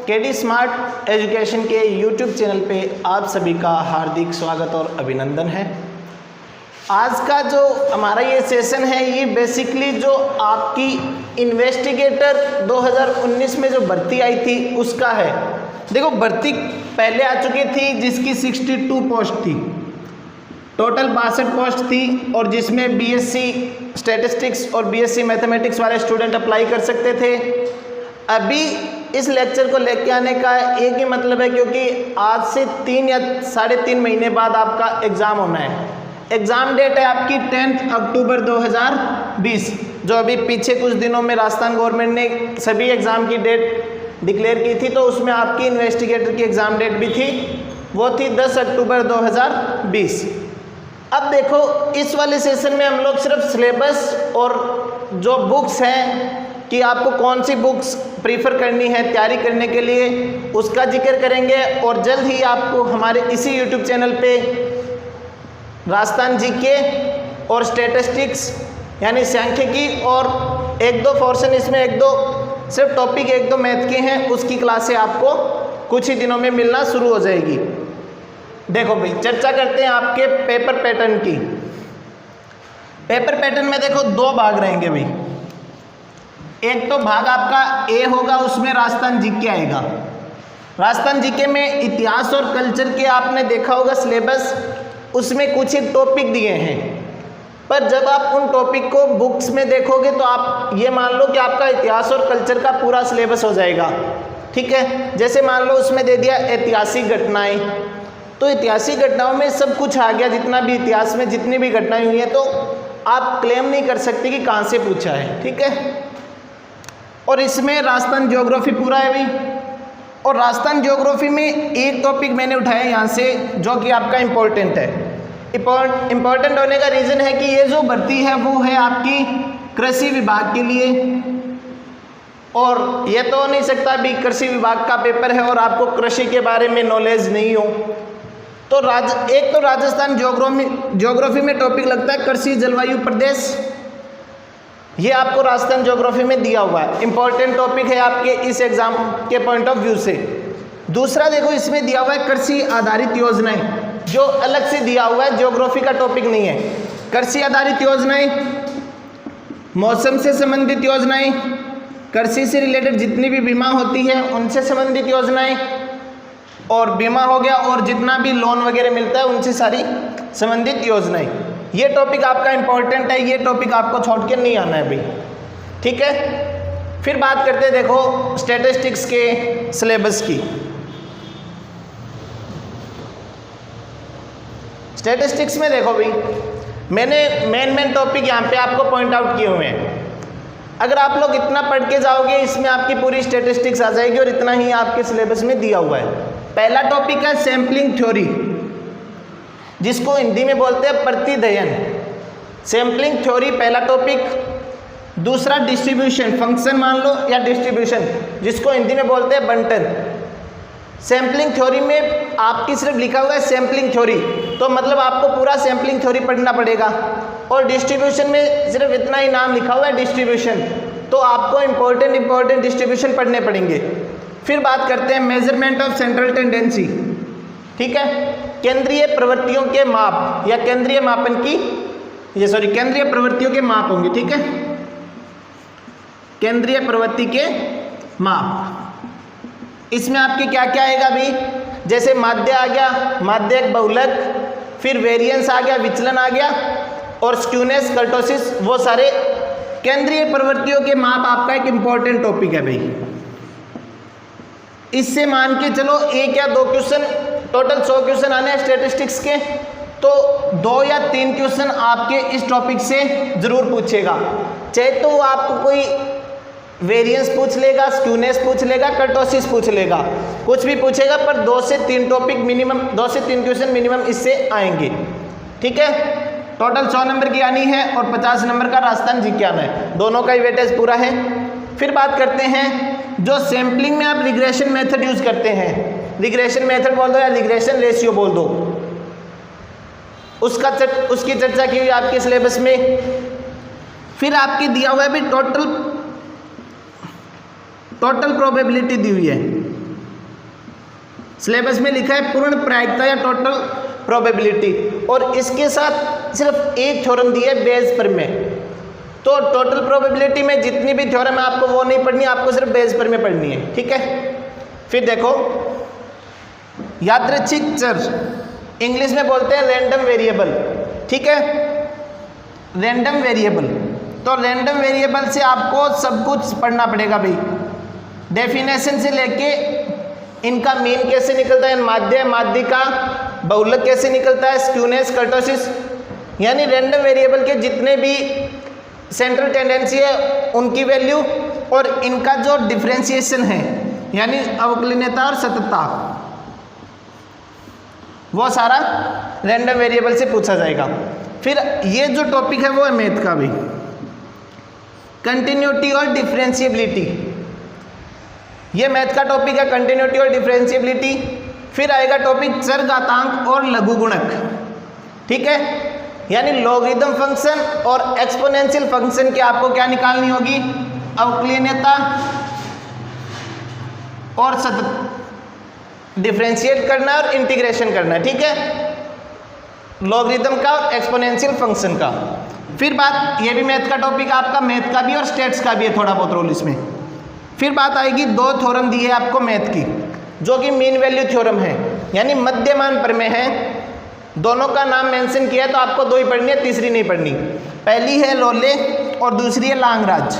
KD smart education के YouTube channel पे आप सभी का हार्दिक स्वागत और अभिनंदन है। आज का जो हमारा ये सेशन है ये बेसिकली जो आपकी इन्वेस्टिगेटर 2019 में जो भर्ती आई थी उसका है। देखो भर्ती पहले आ चुकी थी जिसकी 62 पोस्ट थी, टोटल 62 पोस्ट थी और जिसमें बीएससी स्टैटिस्टिक्स और बीएससी मैथमेटिक्स वाले स्टूडेंट अप्लाई कर सकते थे। अभी इस लेक्चर को लेके आने का एक ही मतलब है क्योंकि आज से 3 या 3.5 महीने बाद आपका एग्ज़ाम होना है। एग्ज़ाम डेट है आपकी 10 अक्टूबर 2020। जो अभी पीछे कुछ दिनों में राजस्थान गवर्नमेंट ने सभी एग्ज़ाम की डेट डिक्लेयर की थी, तो उसमें आपकी इन्वेस्टिगेटर की एग्ज़ाम डेट भी थी, वो थी 10 अक्टूबर 2020। अब देखो इस वाले सेशन में हम लोग सिर्फ सिलेबस और जो बुक्स हैं कि आपको कौन सी बुक्स प्रीफर करनी है तैयारी करने के लिए उसका जिक्र करेंगे। और जल्द ही आपको हमारे इसी यूट्यूब चैनल पे राजस्थान जीके और स्टैटिस्टिक्स यानी सांख्यिकी और 1-2 पोर्शन इसमें 1-2 सिर्फ टॉपिक 1-2 मैथ के हैं उसकी क्लासें आपको कुछ ही दिनों में मिलना शुरू हो जाएगी। देखो भाई चर्चा करते हैं आपके पेपर पैटर्न की। पेपर पैटर्न में देखो 2 भाग रहेंगे भाई। एक तो भाग आपका ए होगा, उसमें राजस्थान जीके आएगा। राजस्थान जीके में इतिहास और कल्चर के आपने देखा होगा सिलेबस, उसमें कुछ एक टॉपिक दिए हैं, पर जब आप उन टॉपिक को बुक्स में देखोगे तो आप ये मान लो कि आपका इतिहास और कल्चर का पूरा सिलेबस हो जाएगा। ठीक है, जैसे मान लो उसमें दे दिया ऐतिहासिक घटनाएं, तो ऐतिहासिक घटनाओं में सब कुछ आ गया, जितना भी इतिहास में जितनी भी घटनाएं हुई हैं, तो आप क्लेम नहीं कर सकते कि कहाँ से पूछा है। ठीक है, और इसमें राजस्थान ज्योग्राफी पूरा है भाई। और राजस्थान ज्योग्राफी में एक टॉपिक मैंने उठाया यहाँ से जो कि आपका इम्पोर्टेंट है। इम्पोर्टेंट होने का रीज़न है कि ये जो भर्ती है वो है आपकी कृषि विभाग के लिए, और ये तो हो नहीं सकता अभी कृषि विभाग का पेपर है और आपको कृषि के बारे में नॉलेज नहीं हो। तो एक तो राजस्थान ज्योग्राफी में टॉपिक लगता है कृषि जलवायु प्रदेश, ये आपको राजस्थान ज्योग्राफी में दिया हुआ है, इंपॉर्टेंट टॉपिक है आपके इस एग्जाम के पॉइंट ऑफ व्यू से। दूसरा देखो इसमें दिया हुआ है कृषि आधारित योजनाएं, जो अलग से दिया हुआ है, ज्योग्राफी का टॉपिक नहीं है। कृषि आधारित योजनाएं, मौसम से संबंधित योजनाएं, कृषि से रिलेटेड जितनी भी बीमा होती है उनसे संबंधित योजनाएं, और बीमा हो गया और जितना भी लोन वगैरह मिलता है उनसे सारी संबंधित योजनाएं। ये टॉपिक आपका इंपॉर्टेंट है, ये टॉपिक आपको छोड़ के नहीं आना है भाई। ठीक है, फिर बात करते हैं देखो स्टैटिस्टिक्स के सिलेबस की। स्टैटिस्टिक्स में देखो भाई मैंने मेन टॉपिक यहाँ पे आपको पॉइंट आउट किए हुए हैं। अगर आप लोग इतना पढ़ के जाओगे इसमें आपकी पूरी स्टैटिस्टिक्स आ जाएगी और इतना ही आपके सिलेबस में दिया हुआ है। पहला टॉपिक है सैम्पलिंग थ्योरी, जिसको हिंदी में बोलते हैं प्रतिदयन। सैम्पलिंग थ्योरी पहला टॉपिक। दूसरा डिस्ट्रीब्यूशन, फंक्शन मान लो या डिस्ट्रीब्यूशन, जिसको हिंदी में बोलते हैं बंटन। सैम्पलिंग थ्योरी में आपकी सिर्फ लिखा हुआ है सैम्पलिंग थ्योरी, तो मतलब आपको पूरा सैम्पलिंग थ्योरी पढ़ना पड़ेगा। और डिस्ट्रीब्यूशन में सिर्फ इतना ही नाम लिखा हुआ है डिस्ट्रीब्यूशन, तो आपको इंपॉर्टेंट डिस्ट्रीब्यूशन पढ़ने पड़ेंगे। फिर बात करते हैं मेजरमेंट ऑफ सेंट्रल टेंडेंसी। ठीक है, केंद्रीय प्रवृत्तियों के माप या केंद्रीय मापन की केंद्रीय प्रवृत्तियों के माप होंगे। ठीक है, केंद्रीय प्रवृत्ति के माप। इसमें आपके क्या क्या आएगा भाई, जैसे माध्य आ गया, माध्यक बहुलक, फिर वेरिएंस आ गया, विचलन आ गया, और स्क्यूनेस कर्टोसिस, वो सारे केंद्रीय प्रवृत्तियों के माप आपका एक इंपॉर्टेंट टॉपिक है भाई। इससे मान के चलो 1 या 2 क्वेश्चन, टोटल 100 क्वेश्चन आने हैं स्टैटिस्टिक्स के, तो 2 या 3 क्वेश्चन आपके इस टॉपिक से जरूर पूछेगा। चाहे तो वो आपको कोई वेरिएंस पूछ लेगा, स्क्यूनेस पूछ लेगा, कर्टोसिस पूछ लेगा, कुछ भी पूछेगा, पर 2 से 3 टॉपिक मिनिमम, 2 से 3 क्वेश्चन मिनिमम इससे आएंगे। ठीक है, टोटल 100 नंबर की आनी है और 50 नंबर का राजस्थान जीके आना है, दोनों का ही वेटेज पूरा है। फिर बात करते हैं जो सैम्पलिंग में आप रिग्रेशन मेथड यूज करते हैं, रिग्रेशन मेथड बोल दो या रिग्रेशन रेशियो बोल दो, उसकी चर्चा की हुई आपके सिलेबस में। फिर आपकी दिया हुआ है भी टोटल प्रोबेबिलिटी दी हुई है। सिलेबस में लिखा है पूर्ण प्रायिकता या टोटल प्रोबेबिलिटी, और इसके साथ सिर्फ एक थ्योरम दी है बेस प्रमेय। तो टोटल प्रोबेबिलिटी में जितनी भी थ्योरम है आपको वो नहीं पढ़नी, आपको सिर्फ बेस प्रमेय पढ़नी है, ठीक है। फिर देखो यादृच्छिक चर, इंग्लिश में बोलते हैं रैंडम वेरिएबल, ठीक है, रैंडम वेरिएबल। तो रैंडम वेरिएबल से आपको सब कुछ पढ़ना पड़ेगा भाई, डेफिनेशन से लेके इनका मीन कैसे निकलता है, माध्य का बहुलक कैसे निकलता है, स्क्यूनेस, कर्टोसिस, यानी रैंडम वेरिएबल के जितने भी सेंट्रल टेंडेंसी है उनकी वैल्यू, और इनका जो डिफरेंशिएशन है यानी अवकलनीयता और सततता, वो सारा रैंडम वेरिएबल से पूछा जाएगा। फिर ये जो टॉपिक है वो है मैथ का भी, कंटिन्यूटी और डिफरेंशिएबिलिटी, ये मैथ का टॉपिक है, कंटिन्यूटी और डिफरेंशिएबिलिटी। फिर आएगा टॉपिक चरघातांक और लघुगुणक, ठीक है, यानी लॉगरिथम फंक्शन और एक्सपोनेंशियल फंक्शन की आपको क्या निकालनी होगी, अवकलनीयता और सतत, डिफरेंशिएट करना और इंटीग्रेशन करना, ठीक है, लॉगरिथम का और एक्सपोनेंशियल फंक्शन का। फिर बात, ये भी मैथ का टॉपिक आपका, मैथ का भी और स्टेट्स का भी है थोड़ा बहुत रोल इसमें। फिर बात आएगी, दो थ्योरम दी है आपको मैथ की, जो कि मीन वैल्यू थ्योरम है, यानी मध्यमान प्रमेय है। दोनों का नाम मेंशन किया है तो आपको दो ही पढ़नी है, तीसरी नहीं पढ़नी। पहली है रोले और दूसरी है लांगराज।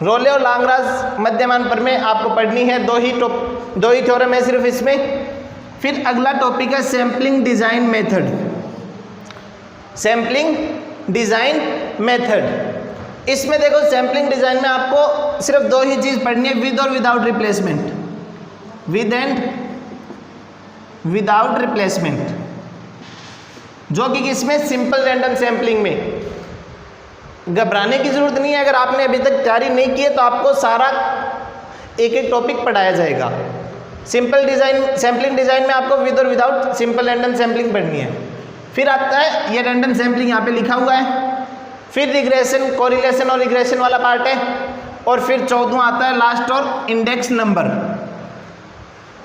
रोले और लांगराज मध्यमान प्रमेय आपको पढ़नी है, दो ही थ्योरम है सिर्फ इसमें। फिर अगला टॉपिक है sampling design method, sampling design method. इसमें देखो सैंपलिंग डिजाइन में आपको सिर्फ दो ही चीज पढ़नी है, विद और without replacement, with and without replacement, जो कि किसमें, सिंपल रैंडम सैंपलिंग में। घबराने की जरूरत नहीं है, अगर आपने अभी तक तैयारी नहीं की है तो आपको सारा एक एक टॉपिक पढ़ाया जाएगा। सिंपल डिजाइन, सैंपलिंग डिजाइन में आपको विद और विदाउट सिंपल रैंडम सैंपलिंग पढ़नी है। फिर आता है ये रैंडम सैंपलिंग, यहाँ पे लिखा हुआ है। फिर रिग्रेशन, कोरिलेशन और रिग्रेशन वाला पार्ट है। और फिर 14वां आता है लास्ट और इंडेक्स नंबर।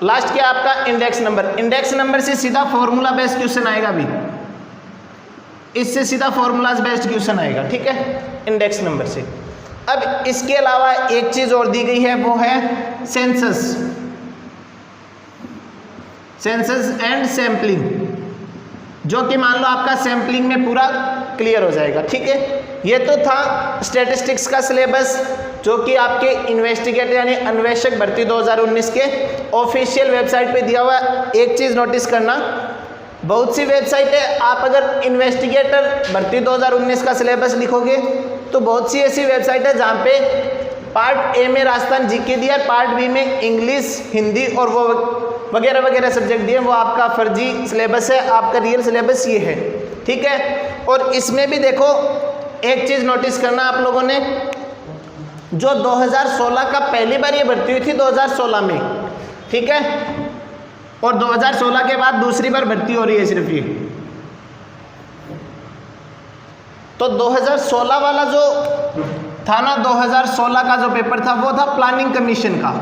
लास्ट क्या आपका इंडेक्स नंबर, इंडेक्स नंबर से सीधा फॉर्मूला बेस्ड क्वेश्चन आएगा अभी, इससे सीधा फॉर्मूलाज बेस्ड क्वेश्चन आएगा, ठीक है, इंडेक्स नंबर से। अब इसके अलावा एक चीज और दी गई है, वो है सेंसस, सेंसस एंड सैंपलिंग, जो कि मान लो आपका सैंपलिंग में पूरा क्लियर हो जाएगा, ठीक है। ये तो था स्टैटिस्टिक्स का सिलेबस, जो कि आपके इन्वेस्टिगेटर यानी अन्वेषक भर्ती 2019 के ऑफिशियल वेबसाइट पे दिया हुआ है। एक चीज नोटिस करना, बहुत सी वेबसाइट है, आप अगर इन्वेस्टिगेटर भर्ती 2019 का सिलेबस लिखोगे तो बहुत सी ऐसी वेबसाइट है जहाँ पे पार्ट ए में राजस्थान जीके दिया है, पार्ट बी में इंग्लिश, हिंदी और वो वगैरह वगैरह सब्जेक्ट दिए, वो आपका फर्जी सिलेबस है, आपका रियल सिलेबस ये है, ठीक है। और इसमें भी देखो एक चीज़ नोटिस करना आप लोगों ने, जो 2016 का पहली बार ये भर्ती हुई थी 2016 में, ठीक है, और 2016 के बाद दूसरी बार भर्ती हो रही है सिर्फ ये। तो 2016 वाला जो था ना, 2016 का जो पेपर था वो था प्लानिंग कमीशन का,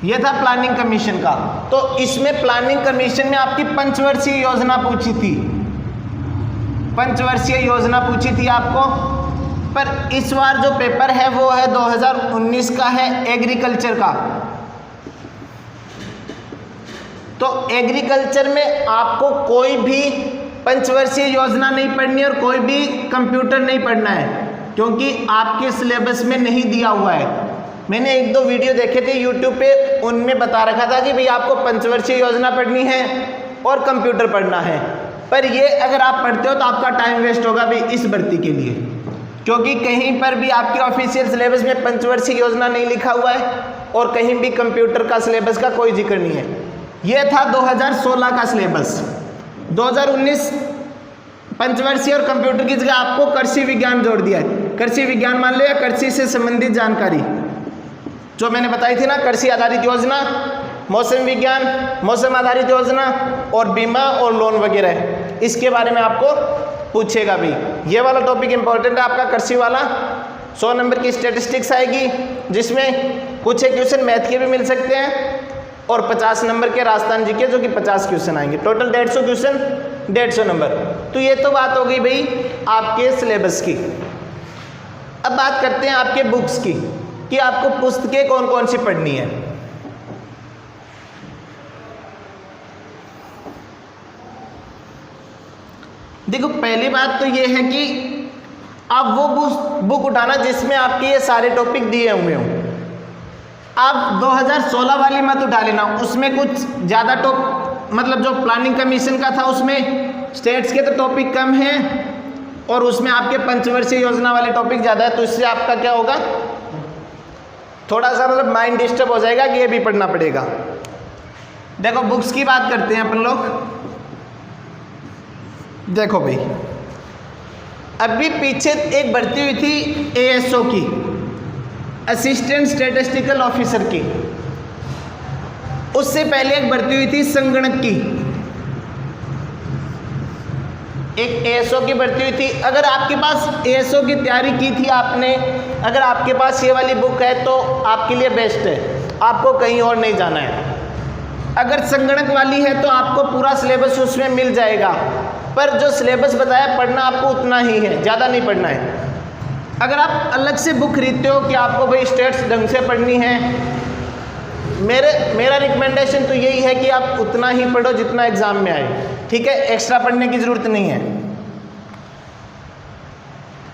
ये था प्लानिंग कमीशन का। तो इसमें प्लानिंग कमीशन में आपकी पंचवर्षीय योजना पूछी थी, पंचवर्षीय योजना पूछी थी आपको। पर इस बार जो पेपर है वो है 2019 का है, एग्रीकल्चर का। तो एग्रीकल्चर में आपको कोई भी पंचवर्षीय योजना नहीं पढ़नी और कोई भी कंप्यूटर नहीं पढ़ना है, क्योंकि आपके सिलेबस में नहीं दिया हुआ है। मैंने एक दो वीडियो देखे थे यूट्यूब पे, उनमें बता रखा था कि भाई आपको पंचवर्षीय योजना पढ़नी है और कंप्यूटर पढ़ना है। पर ये अगर आप पढ़ते हो तो आपका टाइम वेस्ट होगा भाई इस भर्ती के लिए, क्योंकि कहीं पर भी आपके ऑफिशियल सिलेबस में पंचवर्षीय योजना नहीं लिखा हुआ है और कहीं भी कंप्यूटर का सिलेबस का कोई जिक्र नहीं है। ये था 2016 का सिलेबस। 2019 पंचवर्षीय और कंप्यूटर की जगह आपको कृषि विज्ञान जोड़ दिया है। कृषि विज्ञान मान लो या कृषि से संबंधित जानकारी जो मैंने बताई थी ना, कृषि आधारित योजना, मौसम विज्ञान, मौसम आधारित योजना और बीमा और लोन वगैरह, इसके बारे में आपको पूछेगा भी। ये वाला टॉपिक इंपॉर्टेंट है आपका कृषि वाला, 100 नंबर की स्टैटिस्टिक्स आएगी, जिसमें कुछ एक क्वेश्चन मैथ के भी मिल सकते हैं, और 50 नंबर के राजस्थान जीके जो कि 50 क्वेश्चन आएंगे। Total 150 question, 150 number. तो ये तो बात हो गई भाई आपके सिलेबस की। अब बात करते हैं आपके बुक्स की कि आपको पुस्तकें कौन कौन सी पढ़नी है। देखो पहली बात तो ये है कि आप वो बुक उठाना जिसमें आपके ये सारे टॉपिक दिए हुए हों। आप 2016 वाली मत उठा लेना, उसमें कुछ ज़्यादा मतलब जो प्लानिंग कमीशन का था उसमें स्टेट्स के तो टॉपिक कम हैं और उसमें आपके पंचवर्षीय योजना वाले टॉपिक ज़्यादा है, तो इससे आपका क्या होगा, थोड़ा सा मतलब माइंड डिस्टर्ब हो जाएगा कि ये भी पढ़ना पड़ेगा। देखो बुक्स की बात करते हैं अपन लोग। देखो भाई अभी पीछे एक भर्ती हुई थी ASO की, असिस्टेंट स्टैटिस्टिकल ऑफिसर की। उससे पहले एक भर्ती हुई थी संगणक की, एक ASO की भर्ती हुई थी। अगर आपके पास ASO की तैयारी की थी आपने, अगर आपके पास ये वाली बुक है तो आपके लिए बेस्ट है, आपको कहीं और नहीं जाना है। अगर संगणक वाली है तो आपको पूरा सिलेबस उसमें मिल जाएगा, पर जो सिलेबस बताया पढ़ना आपको उतना ही है, ज़्यादा नहीं पढ़ना है। अगर आप अलग से बुक खरीदते हो कि आपको भाई स्टेट्स ढंग से पढ़नी है, मेरा रिकमेंडेशन तो यही है कि आप उतना ही पढ़ो जितना एग्जाम में आए, ठीक है, एक्स्ट्रा पढ़ने की ज़रूरत नहीं है।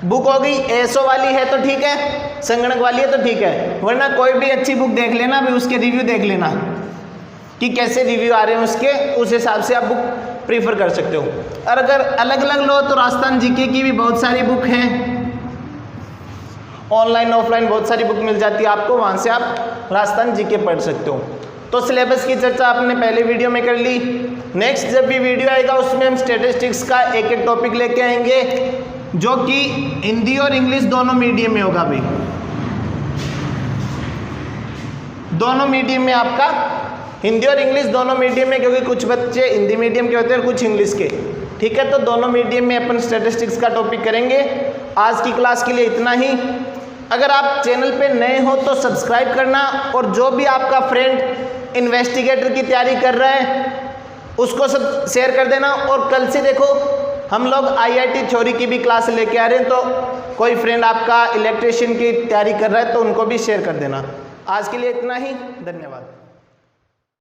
बुक हो गई ASO वाली है तो ठीक है, संगणक वाली है तो ठीक है, वरना कोई भी अच्छी बुक देख लेना, भी उसके रिव्यू देख लेना कि कैसे रिव्यू आ रहे हैं उसके, उस हिसाब से आप बुक प्रीफर कर सकते हो। और अगर अलग अलग लो तो राजस्थान जीके की भी बहुत सारी बुक हैं, ऑनलाइन ऑफलाइन बहुत सारी बुक मिल जाती है आपको, वहाँ से आप राजस्थान जीके पढ़ सकते हो। तो सिलेबस की चर्चा आपने पहले वीडियो में कर ली। नेक्स्ट जब भी वीडियो आएगा उसमें हम स्टैटिस्टिक्स का एक एक टॉपिक लेके आएंगे, जो कि हिंदी और इंग्लिश दोनों मीडियम में होगा भाई, दोनों मीडियम में आपका हिंदी और इंग्लिश दोनों मीडियम में, क्योंकि कुछ बच्चे हिंदी मीडियम के होते हैं और कुछ इंग्लिश के, ठीक है। तो दोनों मीडियम में अपन स्टैटिस्टिक्स का टॉपिक करेंगे। आज की क्लास के लिए इतना ही। अगर आप चैनल पे नए हो तो सब्सक्राइब करना, और जो भी आपका फ्रेंड इन्वेस्टिगेटर की तैयारी कर रहा है उसको सब शेयर कर देना। और कल से देखो हम लोग IIT थ्योरी की भी क्लास लेके आ रहे हैं, तो कोई फ्रेंड आपका इलेक्ट्रिशियन की तैयारी कर रहा है तो उनको भी शेयर कर देना। आज के लिए इतना ही, धन्यवाद।